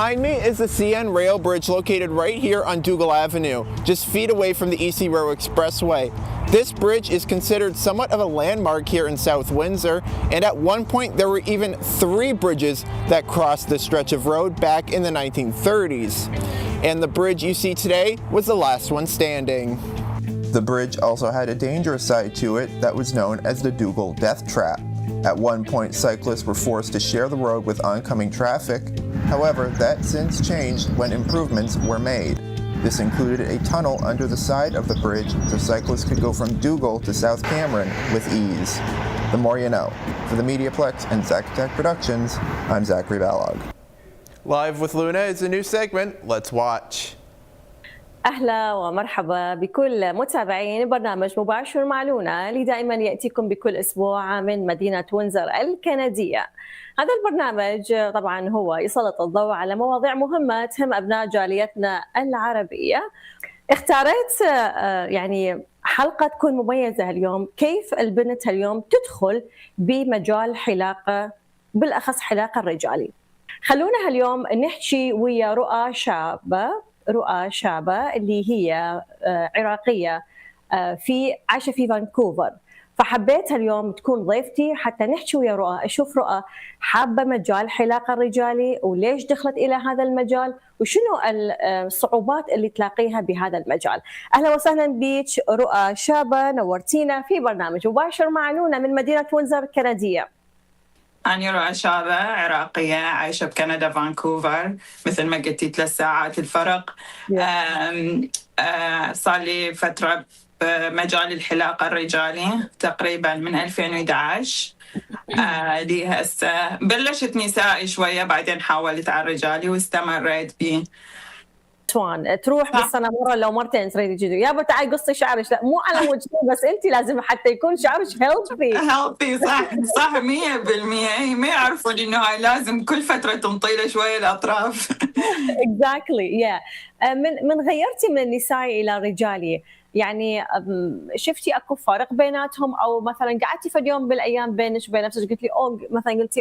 Behind me is the CN Rail Bridge located right here on Dougal Avenue, just feet away from the EC Row Expressway. This bridge is considered somewhat of a landmark here in South Windsor, and at one point there were even 3 bridges that crossed this stretch of road back in the 1930s. And the bridge you see today was the last one standing. The bridge also had a dangerous side to it that was known as the Dougal Death Trap. At one point, cyclists were forced to share the road with oncoming traffic. However, that since changed when improvements were made. This included a tunnel under the side of the bridge so cyclists could go from Dougal to South Cameron with ease. The more you know. For the MediaPlex and Zacatech Productions, I'm Zachary Balog. Live with Luna is a new segment. Let's watch. أهلا ومرحبا بكل متابعين برنامج مباشر مع لونا اللي دائما يأتيكم بكل أسبوع من مدينة وينزر الكندية. هذا البرنامج طبعا هو يسلط الضوء على مواضيع مهمة تهم أبناء جاليتنا العربية. اختاريت يعني حلقة تكون مميزة اليوم، كيف البنت اليوم تدخل بمجال حلاقة، بالأخص حلاقة الرجالي. خلونا اليوم نحكي ويا رؤى شابة اللي هي عراقية عايشة في فانكوفر، فحبيت اليوم تكون ضيفتي حتى نحكي ويا رؤى، أشوف رؤى حابة مجال حلاقة الرجالي وليش دخلت إلى هذا المجال وشنو الصعوبات اللي تلاقيها بهذا المجال. أهلا وسهلا بك رؤى شابة، نورتينا في برنامج مباشر مع لونا من مدينة وينزر الكندية. أنا رؤى شابة عراقية عايشة بكندا فانكوفر، مثل ما قلتي 3 ساعات الفرق. صار لي فترة بمجال الحلاقة الرجالي تقريبا من 2011. لي هسه بلشت نسائي شوية، بعدين حاولت على الرجالي واستمريت به. تروح بالسنة مرة لو مرتين تريد تجي يابا تعالي قصي شعرك، لا مو على وجهي بس انت لازم حتى يكون شعرك هيلثي. صح 100%. ما يعرفون انه هاي لازم كل فترة تنطي له شوية الاطراف. exactly من غيرتي من النسائي الى الرجالي، يعني شفتي اكو فرق بيناتهم، او مثلا قعدتي في اليوم بالايام بينك وبين نفسك قلت لي مثلا قلتي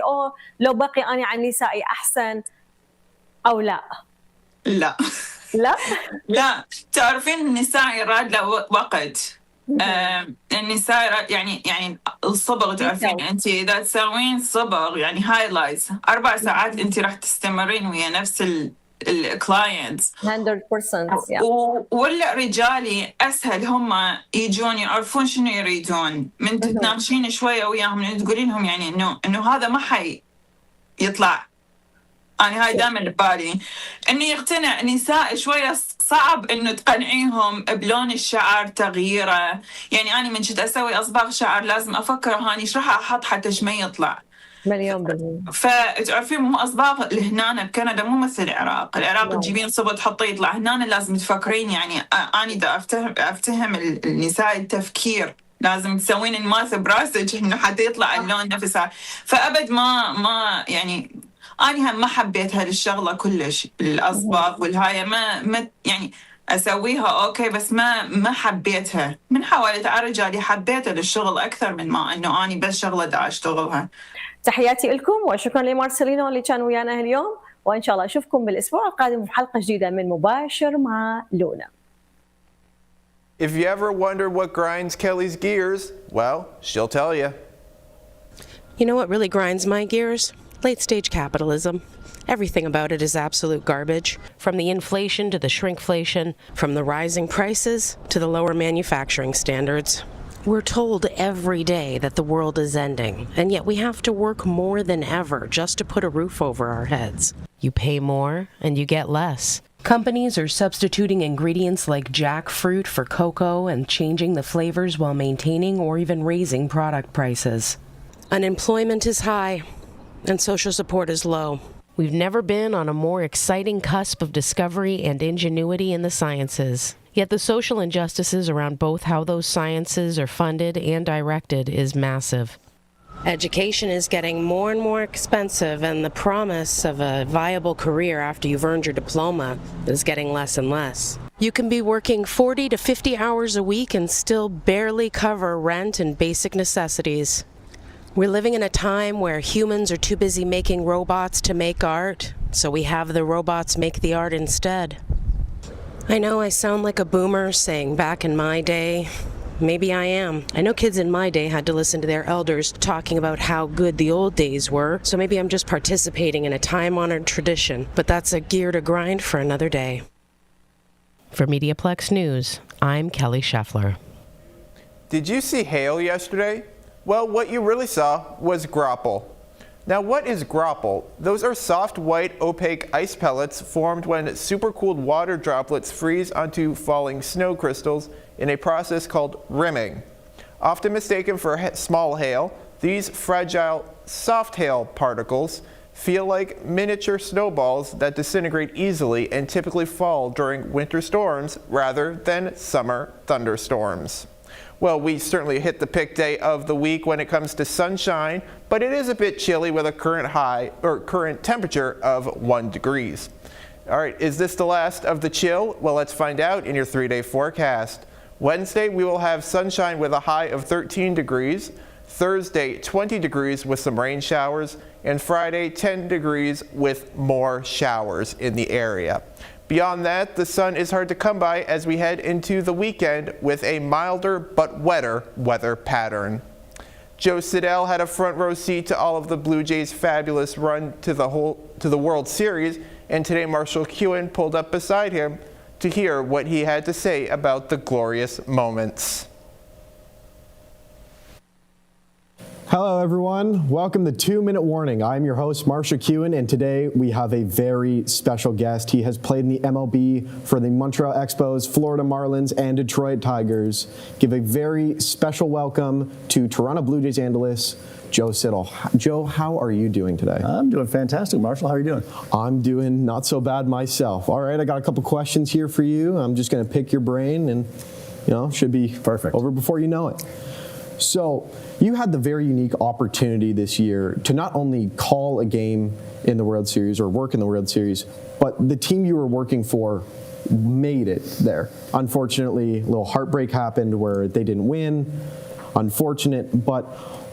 لو بقي اني عن النسائي احسن او لا؟ لا تعرفين النساء يراد له وقت. النساء يعني الصبغ، تعرفين انت اذا تسوين صبغ يعني هايلايتس 4 ساعات انت راح تستمرين ويا نفس الكلاينتس 100%. ولا رجالي اسهل، هم يجون يعرفون شنو يريدون من تتناقشين شويه وياهم، تقولين لهم يعني انه هذا ما حي يطلع. أنا هاي دائما ببالي إنه يقتنع النساء شوية صعب إنه تقنعيهم بلون الشعر تغييره. يعني أنا من شد أسوي أصباغ شعر لازم أفكر هاني إيش راح أحط حتى إيش ما يطلع 100%. فتعرفين مو أصباغ لهنا بكندا مو مثل العراق. تجيبين صبغ تحطيه يطلع، هنا لازم تفكرين. يعني أنا إذا أفتهم النساء التفكير لازم تسوين الماث براسك إنه حتى يطلع اللون نفسها. فأبد ما يعني أنا هم ما حبيت هالشغلة كلش، الأصباغ والهاية ما يعني أسويها أوكي، بس ما حبيتها. من حاولت على رجالي حبيتها للشغل أكثر من ما إنه أنا بس شغلة دا أشتغلها. تحياتي لكم وشكرا لمارسيلينو اللي كان ويانا اليوم، وإن شاء الله أشوفكم بالأسبوع القادم في حلقة جديدة من مباشر مع لونا. If you ever wondered what grinds Kelly's gears, well, she'll tell you. You know what really grinds my gears? Late-stage capitalism. Everything about it is absolute garbage, from the inflation to the shrinkflation, from the rising prices to the lower manufacturing standards. We're told every day that the world is ending, and yet we have to work more than ever just to put a roof over our heads. You pay more and you get less. Companies are substituting ingredients like jackfruit for cocoa and changing the flavors while maintaining or even raising product prices. Unemployment is high, and social support is low. We've never been on a more exciting cusp of discovery and ingenuity in the sciences. Yet the social injustices around both how those sciences are funded and directed is massive. Education is getting more and more expensive, and the promise of a viable career after you've earned your diploma is getting less and less. You can be working 40 to 50 hours a week and still barely cover rent and basic necessities. We're living in a time where humans are too busy making robots to make art, so we have the robots make the art instead. I know I sound like a boomer saying back in my day. Maybe I am. I know kids in my day had to listen to their elders talking about how good the old days were, so maybe I'm just participating in a time-honored tradition, but that's a gear to grind for another day. For MediaPlex News, I'm Kelly Scheffler. Did you see hail yesterday? Well, what you really saw was grapple. Now, what is grapple? Those are soft, white, opaque ice pellets formed when supercooled water droplets freeze onto falling snow crystals in a process called rimming. Often mistaken for small hail, these fragile, soft hail particles feel like miniature snowballs that disintegrate easily and typically fall during winter storms rather than summer thunderstorms. Well, we certainly hit the pick day of the week when it comes to sunshine, but it is a bit chilly with a current temperature of 1 degree. All right, is this the last of the chill? Well, let's find out in your 3-day forecast. Wednesday, we will have sunshine with a high of 13 degrees. Thursday, 20 degrees with some rain showers. And Friday, 10 degrees with more showers in the area. Beyond that, the sun is hard to come by as we head into the weekend with a milder but wetter weather pattern. Joe Siddell had a front row seat to all of the Blue Jays' fabulous run to the World Series, and today Marshall Kewen pulled up beside him to hear what he had to say about the glorious moments. Hello everyone, welcome to 2-Minute Warning. I'm your host Marshall Kewen, and today we have a very special guest. He has played in the MLB for the Montreal Expos, Florida Marlins, and Detroit Tigers. Give a very special welcome to Toronto Blue Jays analyst Joe Siddell. Joe, how are you doing today? I'm doing fantastic, Marshall. How are you doing? I'm doing not so bad myself. All right, I got a couple questions here for you. I'm just going to pick your brain, and should be perfect over before you know it. So, you had the very unique opportunity this year to not only call a game in the World Series or work in the World Series, but the team you were working for made it there. Unfortunately, a little heartbreak happened where they didn't win. Unfortunate, but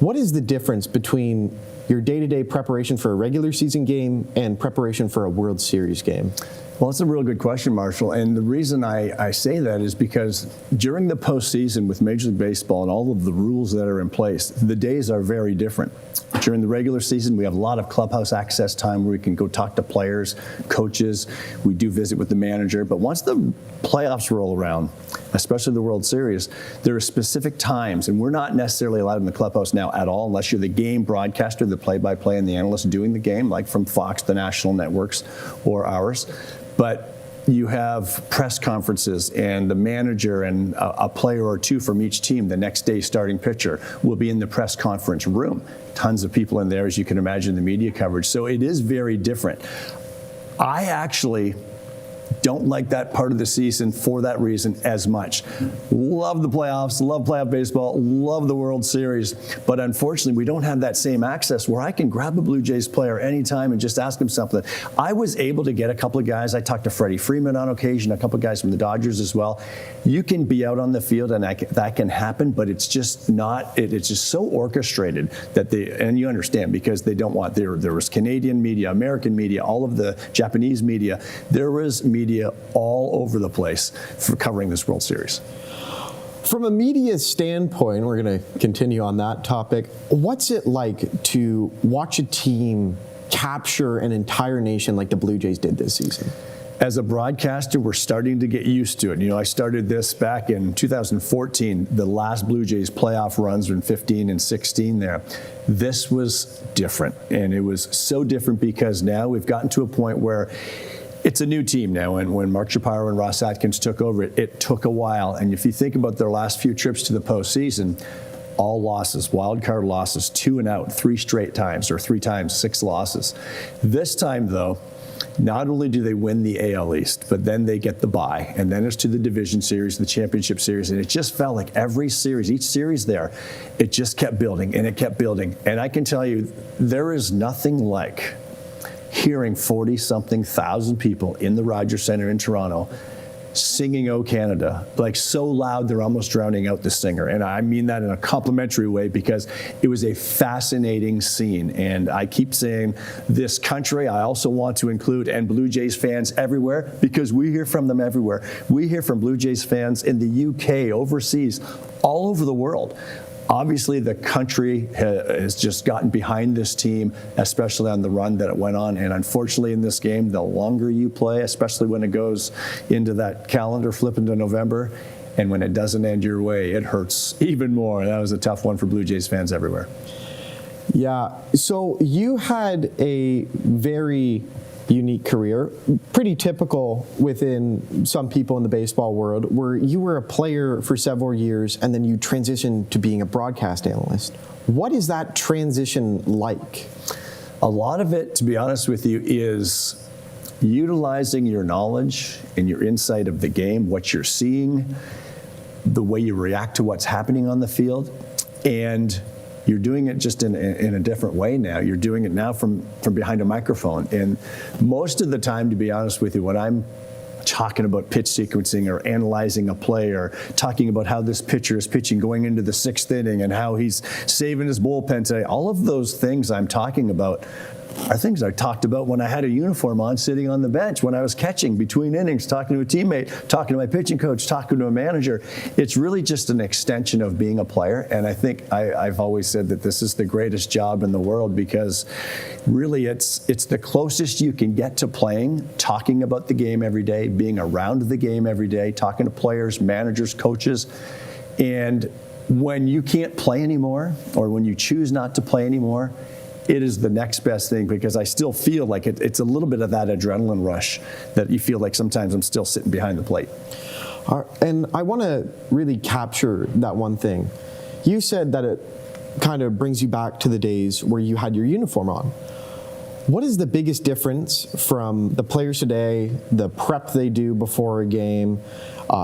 what is the difference between your day-to-day preparation for a regular season game and preparation for a World Series game? Well, that's a real good question, Marshall. And the reason I say that is because during the postseason with Major League Baseball and all of the rules that are in place, the days are very different. During the regular season, we have a lot of clubhouse access time where we can go talk to players, coaches. We do visit with the manager. But once the playoffs roll around, especially the World Series, there are specific times, and we're not necessarily allowed in the clubhouse now at all unless you're the game broadcaster, the play-by-play, and the analyst doing the game, like from Fox, the national networks, or ours. But you have press conferences, and the manager and a player or two from each team, the next day starting pitcher, will be in the press conference room. Tons of people in there, as you can imagine, the media coverage. So it is very different. I actually don't like that part of the season for that reason as much. Love the playoffs, love playoff baseball, love the World Series, but unfortunately we don't have that same access where I can grab a Blue Jays player anytime and just ask him something. I was able to get a couple of guys. I talked to Freddie Freeman on occasion, a couple of guys from the Dodgers as well. You can be out on the field and that can happen, but it's just not, it's just so orchestrated that and you understand, because they don't want, there was Canadian media, American media, all of the Japanese media. There was media all over the place for covering this World Series. From a media standpoint, we're going to continue on that topic. What's it like to watch a team capture an entire nation like the Blue Jays did this season? As a broadcaster, we're starting to get used to it. I started this back in 2014, the last Blue Jays playoff runs were in 15 and 16 there. This was different, and it was so different because now we've gotten to a point where it's a new team now, and when Mark Shapiro and Ross Atkins took over, it took a while. And if you think about their last few trips to the postseason, all losses, wild card losses, 2 and out, 3 straight times, or 3 times, 6 losses. This time, though, not only do they win the AL East, but then they get the bye, and then it's to the division series, the championship series, and it just felt like every series, each series there, it just kept building, and it kept building. And I can tell you, there is nothing like hearing 40-something thousand people in the Rogers Centre in Toronto singing "O Canada," like so loud they're almost drowning out the singer. And I mean that in a complimentary way because it was a fascinating scene. And I keep saying this country, I also want to include, and Blue Jays fans everywhere, because we hear from them everywhere. We hear from Blue Jays fans in the UK, overseas, all over the world. Obviously, the country has just gotten behind this team, especially on the run that it went on. And unfortunately, in this game, the longer you play, especially when it goes into that calendar flip into November, and when it doesn't end your way, it hurts even more. That was a tough one for Blue Jays fans everywhere. Yeah, so you had a very unique career, pretty typical within some people in the baseball world, where you were a player for several years and then you transitioned to being a broadcast analyst. What is that transition like? A lot of it, to be honest with you, is utilizing your knowledge and your insight of the game, what you're seeing, the way you react to what's happening on the field, and you're doing it just in a different way now. You're doing it now from behind a microphone. And most of the time, to be honest with you, when I'm talking about pitch sequencing or analyzing a play or talking about how this pitcher is pitching going into the 6th inning and how he's saving his bullpen today, all of those things I'm talking about are things I talked about when I had a uniform on sitting on the bench, when I was catching between innings, talking to a teammate, talking to my pitching coach, talking to a manager. It's really just an extension of being a player. And I think I've always said that this is the greatest job in the world because really it's the closest you can get to playing, talking about the game every day, being around the game every day, talking to players, managers, coaches. And when you can't play anymore or when you choose not to play anymore, it is the next best thing because I still feel like it's a little bit of that adrenaline rush that you feel like sometimes I'm still sitting behind the plate. And I want to really capture that one thing. You said that it kind of brings you back to the days where you had your uniform on. What is the biggest difference from the players today, the prep they do before a game,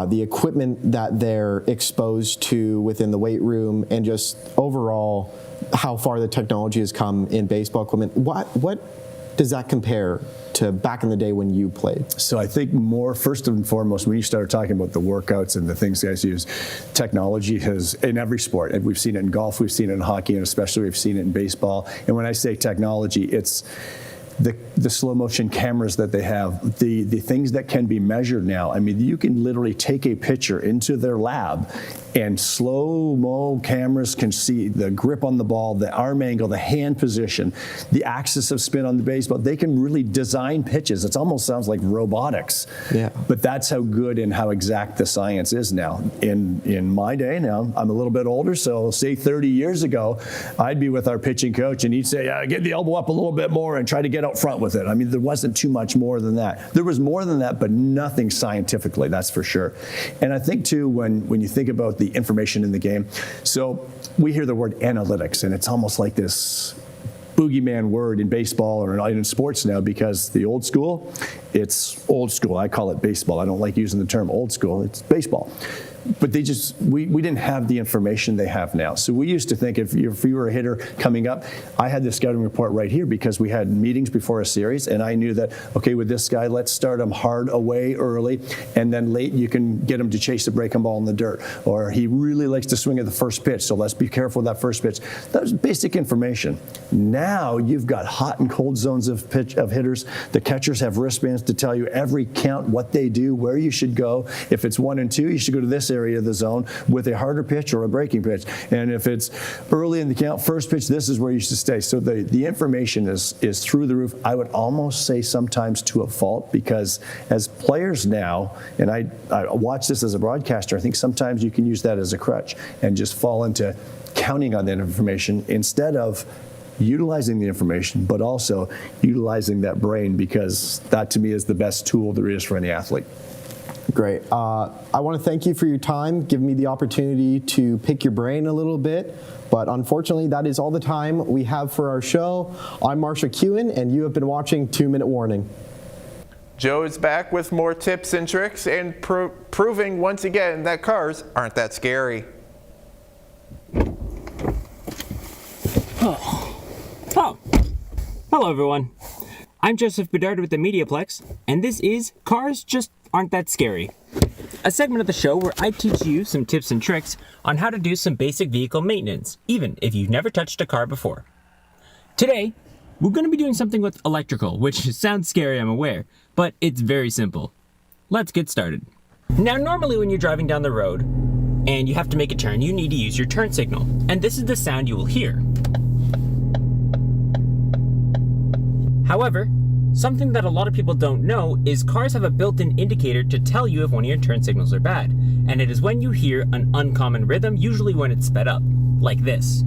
the equipment that they're exposed to within the weight room, and just overall how far the technology has come in baseball equipment? What does that compare to back in the day when you played? So I think more, first and foremost, when you started talking about the workouts and the things guys use, technology has, in every sport, and we've seen it in golf, we've seen it in hockey, and especially we've seen it in baseball. And when I say technology, it's the slow motion cameras that they have, the things that can be measured now. I mean, you can literally take a picture into their lab and slow-mo cameras can see the grip on the ball, the arm angle, the hand position, the axis of spin on the baseball. They can really design pitches. It almost sounds like robotics. Yeah. But that's how good and how exact the science is now. In my day now, I'm a little bit older, so say 30 years ago, I'd be with our pitching coach and he'd say, get the elbow up a little bit more and try to get out front with it. I mean, there wasn't too much more than that. There was more than that, but nothing scientifically, that's for sure. And I think too, when you think about the information in the game, so we hear the word analytics, and it's almost like this boogeyman word in baseball or in sports now, because the old school, it's old school. I call it baseball. I don't like using the term old school. It's baseball. But we didn't have the information they have now. So we used to think if you were a hitter coming up, I had the scouting report right here because we had meetings before a series, and I knew that, okay, with this guy, let's start him hard away early, and then late you can get him to chase the breaking ball in the dirt. Or he really likes to swing at the first pitch, so let's be careful with that first pitch. That was basic information. Now you've got hot and cold zones of hitters. The catchers have wristbands to tell you every count, what they do, where you should go. If it's 1 and 2, you should go to this area of the zone with a harder pitch or a breaking pitch. And if it's early in the count, first pitch, this is where you should stay. So the information is through the roof. I would almost say sometimes to a fault, because as players now, and I watch this as a broadcaster, I think sometimes you can use that as a crutch and just fall into counting on that information instead of utilizing the information, but also utilizing that brain, because that to me is the best tool there is for any athlete. Great. I want to thank you for your time, giving me the opportunity to pick your brain a little bit, but unfortunately that is all the time we have for our show. I'm Marsha Kewen, and you have been watching 2 Minute Warning. Joe is back with more tips and tricks and proving once again that cars aren't that scary. Oh, hello everyone. I'm Joseph Bedard with the MediaPlex, and this is Cars Just Aren't That Scary. a segment of the show where I teach you some tips and tricks on how to do some basic vehicle maintenance, even if you've never touched a car before. Today, we're going to be doing something with electrical, which sounds scary, I'm aware, but it's very simple. Let's get started. Now, normally when you're driving down the road and you have to make a turn, you need to use your turn signal, and this is the sound you will hear. However, something that a lot of people don't know is cars have a built-in indicator to tell you if one of your turn signals are bad, and it is when you hear an uncommon rhythm, usually when it's sped up, like this.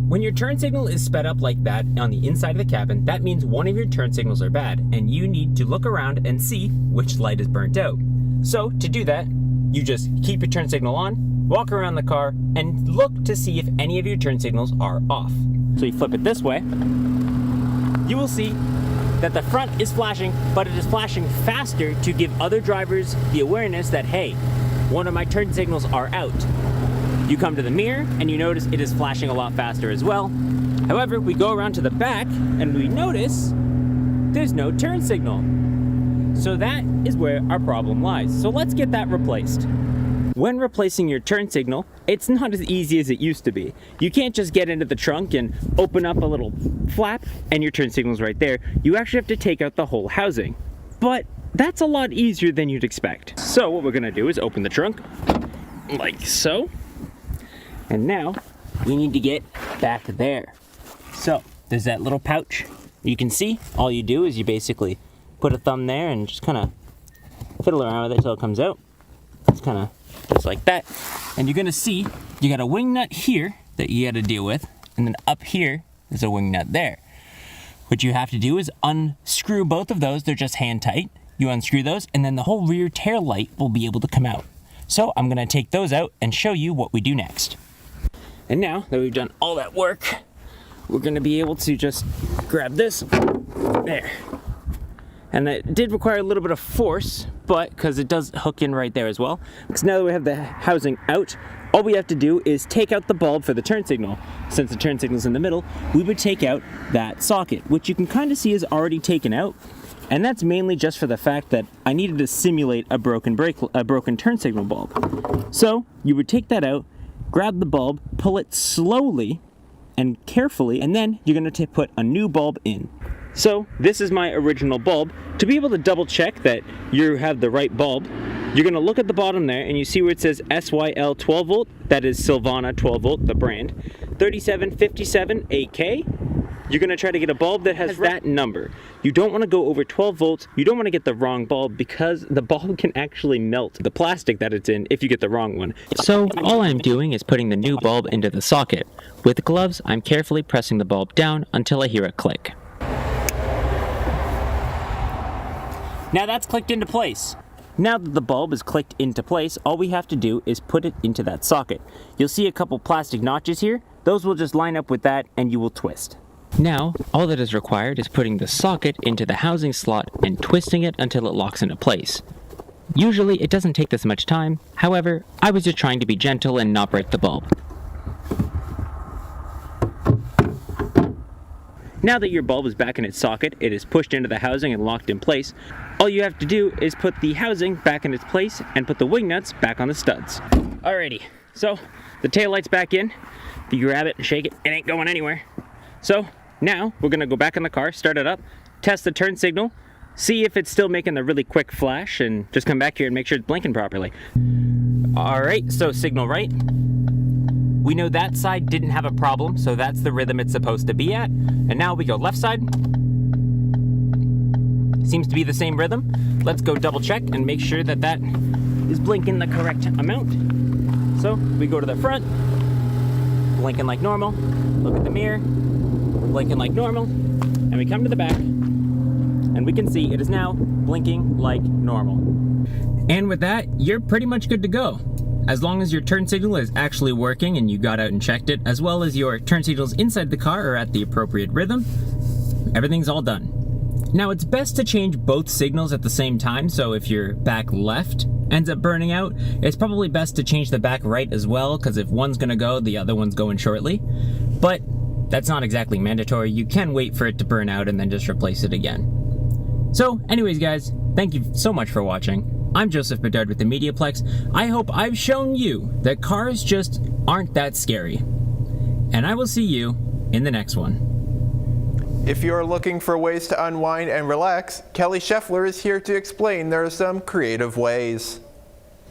When your turn signal is sped up like that on the inside of the cabin, that means one of your turn signals are bad, and you need to look around and see which light is burnt out. So, to do that, you just keep your turn signal on, walk around the car, and look to see if any of your turn signals are off. So you flip it this way, you will see that the front is flashing, but it is flashing faster to give other drivers the awareness that, hey, one of my turn signals are out. You come to the mirror and you notice it is flashing a lot faster as well. However, we go around to the back and we notice there's no turn signal. So that is where our problem lies. So let's get that replaced. When replacing your turn signal, it's not as easy as it used to be. You can't just get into the trunk and open up a little flap and your turn signal's right there. You actually have to take out the whole housing. But that's a lot easier than you'd expect. So what we're gonna do is open the trunk, like so. And now we need to get back there. So there's that little pouch. You can see, all you do is you basically put a thumb there and just kind of fiddle around with it until it comes out. It's kind of just like that. And you're gonna see you got a wing nut here that you got to deal with, and then up here there's a wing nut there. What you have to do is unscrew both of those. They're just hand tight. You unscrew those and then the whole rear tail light will be able to come out. So I'm gonna take those out and show you what we do next. And now that we've done all that work, we're gonna be able to just grab this, there. And that did require a little bit of force, but because it does hook in right there as well. Because now that we have the housing out, all we have to do is take out the bulb for the turn signal. Since the turn signal's in the middle, we would take out that socket, which you can kind of see is already taken out. And that's mainly just for the fact that I needed to simulate a broken turn signal bulb. So you would take that out, grab the bulb, pull it slowly and carefully, and then you're going to put a new bulb in. So this is my original bulb. To be able to double check that you have the right bulb, you're going to look at the bottom there and you see where it says SYL 12 volt, that is Silvana 12 volt, the brand, 3757 AK. You're going to try to get a bulb that has that number. You don't want to go over 12 volts. You don't want to get the wrong bulb because the bulb can actually melt the plastic that it's in if you get the wrong one. So all I'm doing is putting the new bulb into the socket. With gloves, I'm carefully pressing the bulb down until I hear it click. Now that's clicked into place. Now that the bulb is clicked into place, all we have to do is put it into that socket. You'll see a couple plastic notches here. Those will just line up with that and you will twist. Now, all that is required is putting the socket into the housing slot and twisting it until it locks into place. Usually it doesn't take this much time, however, I was just trying to be gentle and not break the bulb. Now that your bulb is back in its socket, it is pushed into the housing and locked in place. All you have to do is put the housing back in its place and put the wing nuts back on the studs. Alrighty, so the taillight's back in. If you grab it and shake it, it ain't going anywhere. So now we're gonna go back in the car, start it up, test the turn signal, see if it's still making the really quick flash, and just come back here and make sure it's blinking properly. Alright, so signal right. We know that side didn't have a problem, so that's the rhythm it's supposed to be at. And now we go left side. Seems to be the same rhythm. Let's go double check and make sure that that is blinking the correct amount. So we go to the front, blinking like normal, look at the mirror, blinking like normal, and we come to the back, and we can see it is now blinking like normal. And with that, you're pretty much good to go. As long as your turn signal is actually working and you got out and checked it, as well as your turn signals inside the car are at the appropriate rhythm, everything's all done. Now it's best to change both signals at the same time, so if your back left ends up burning out, it's probably best to change the back right as well, because if one's gonna go, the other one's going shortly. But that's not exactly mandatory. You can wait for it to burn out and then just replace it again. So anyways guys, Thank you so much for watching. I'm Joseph Bedard with the MediaPlex. I hope I've shown you that cars just aren't that scary. And I will see you in the next one. If you're looking for ways to unwind and relax, Kelly Scheffler is here to explain there are some creative ways.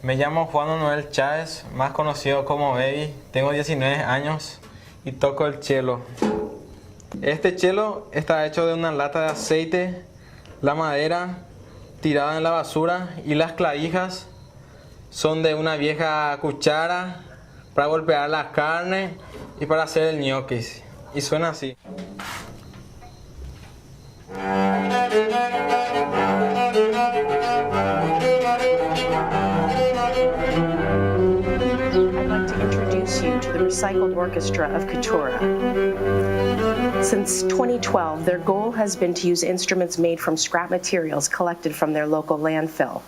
Me llamo Juan Manuel Chávez, más conocido como Baby. Tengo 19 años y toco el cello. Este cello está hecho de una lata de aceite, la madera tirada en la basura y las clavijas son de una vieja cuchara para golpear la carne y para hacer el ñoquis. Y suena así. I'd like to introduce you to the Recycled Orchestra of Keturah. Since 2012, their goal has been to use instruments made from scrap materials collected from their local landfill.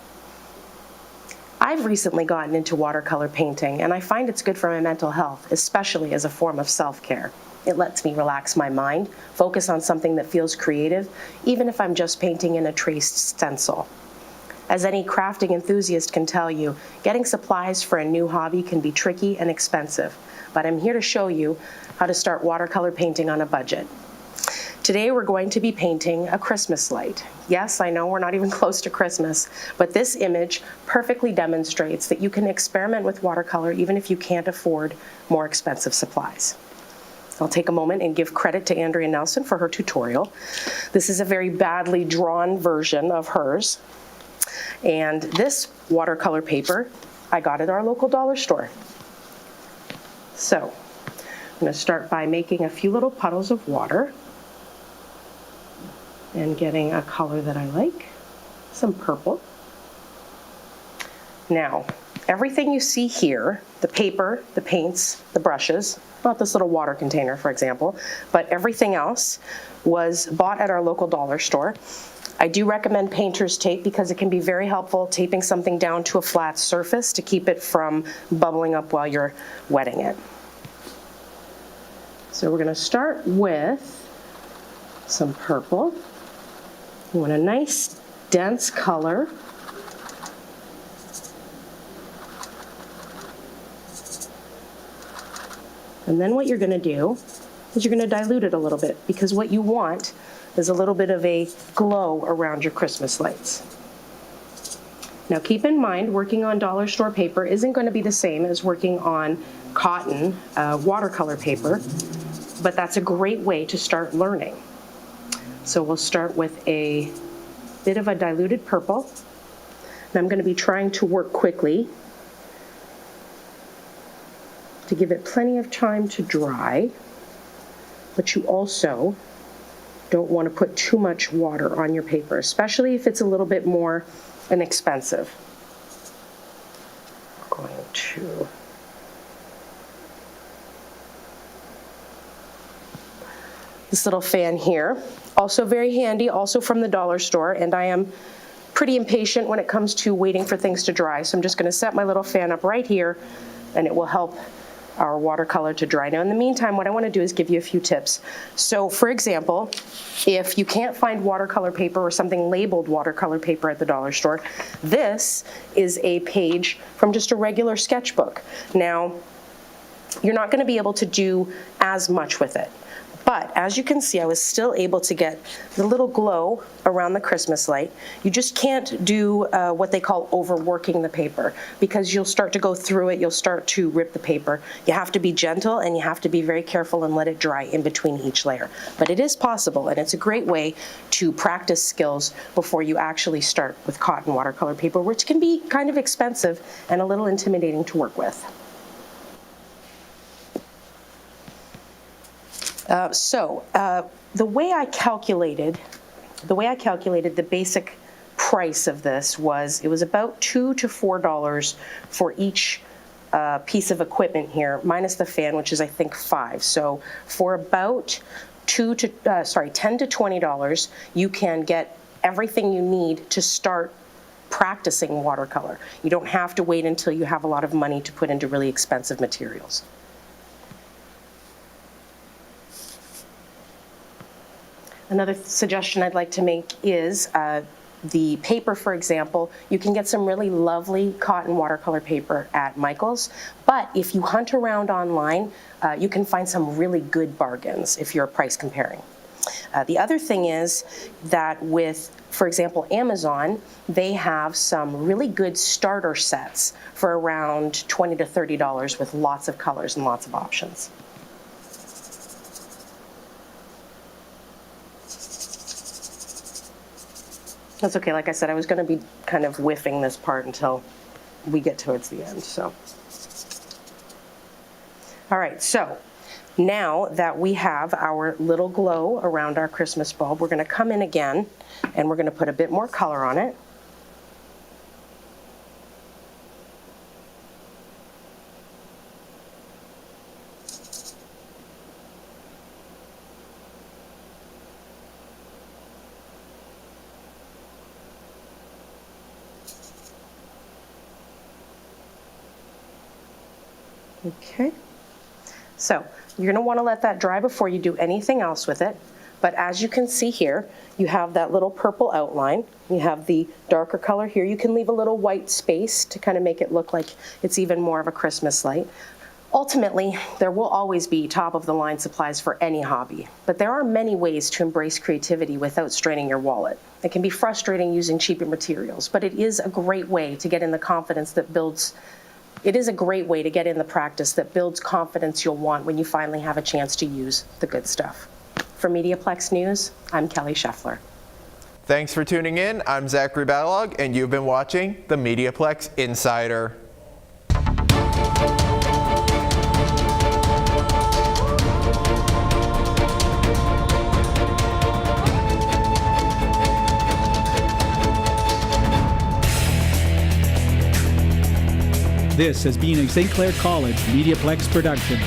I've recently gotten into watercolor painting, and I find it's good for my mental health, especially as a form of self-care. It lets me relax my mind, focus on something that feels creative, even if I'm just painting in a traced stencil. As any crafting enthusiast can tell you, getting supplies for a new hobby can be tricky and expensive, but I'm here to show you how to start watercolor painting on a budget. Today we're going to be painting a Christmas light. Yes, I know we're not even close to Christmas, but this image perfectly demonstrates that you can experiment with watercolor even if you can't afford more expensive supplies. I'll take a moment and give credit to Andrea Nelson for her tutorial. This is a very badly drawn version of hers. And this watercolor paper I got at our local dollar store. So I'm going to start by making a few little puddles of water and getting a color that I like, some purple. Now, everything you see here, the paper, the paints, the brushes, not this little water container, for example, but everything else was bought at our local dollar store. I do recommend painter's tape because it can be very helpful taping something down to a flat surface to keep it from bubbling up while you're wetting it. So we're going to start with some purple. You want a nice dense color. And then what you're going to do is you're going to dilute it a little bit, because what you want is a little bit of a glow around your Christmas lights. Now keep in mind, working on dollar store paper isn't going to be the same as working on cotton watercolor paper, but that's a great way to start learning. So we'll start with a bit of a diluted purple, and I'm going to be trying to work quickly to give it plenty of time to dry, but you also don't want to put too much water on your paper, especially if it's a little bit more inexpensive. I'm going to this little fan here, also very handy, also from the dollar store, and I am pretty impatient when it comes to waiting for things to dry, so I'm just going to set my little fan up right here, and it will help our watercolor to dry. Now in the meantime, what I want to do is give you a few tips. So for example, if you can't find watercolor paper or something labeled watercolor paper at the dollar store, this is a page from just a regular sketchbook. Now, you're not going to be able to do as much with it. But as you can see, I was still able to get the little glow around the Christmas light. You just can't do what they call overworking the paper, because you'll start to go through it, you'll start to rip the paper. You have to be gentle and you have to be very careful and let it dry in between each layer. But it is possible, and it's a great way to practice skills before you actually start with cotton watercolor paper, which can be kind of expensive and a little intimidating to work with. The way I calculated the basic price of this was, it was about $2 to $4 for each piece of equipment here, minus the fan, which is I think $5. So for about $10 to $20, you can get everything you need to start practicing watercolor. You don't have to wait until you have a lot of money to put into really expensive materials. Another suggestion I'd like to make is The paper, for example, you can get some really lovely cotton watercolor paper at Michael's, but if you hunt around online, you can find some really good bargains if you're price comparing. The other thing is that with, for example, Amazon, they have some really good starter sets for around $20 to $30 with lots of colors and lots of options. That's okay, like I said, I was going to be kind of whiffing this part until we get towards the end, so. All right, so now that we have our little glow around our Christmas bulb, we're going to come in again and we're going to put a bit more color on it. Okay, so you're going to want to let that dry before you do anything else with it. But as you can see here, you have that little purple outline. You have the darker color here. You can leave a little white space to kind of make it look like it's even more of a Christmas light. Ultimately, there will always be top-of-the-line supplies for any hobby, but there are many ways to embrace creativity without straining your wallet. It can be frustrating using cheaper materials, but it is a great way to get in the confidence that builds. It is a great way to get in the practice that builds confidence you'll want when you finally have a chance to use the good stuff. For MediaPlex News, I'm Kelly Scheffler. Thanks for tuning in. I'm Zachary Balog, and you've been watching the MediaPlex Insider. This has been a St. Clair College MediaPlex production.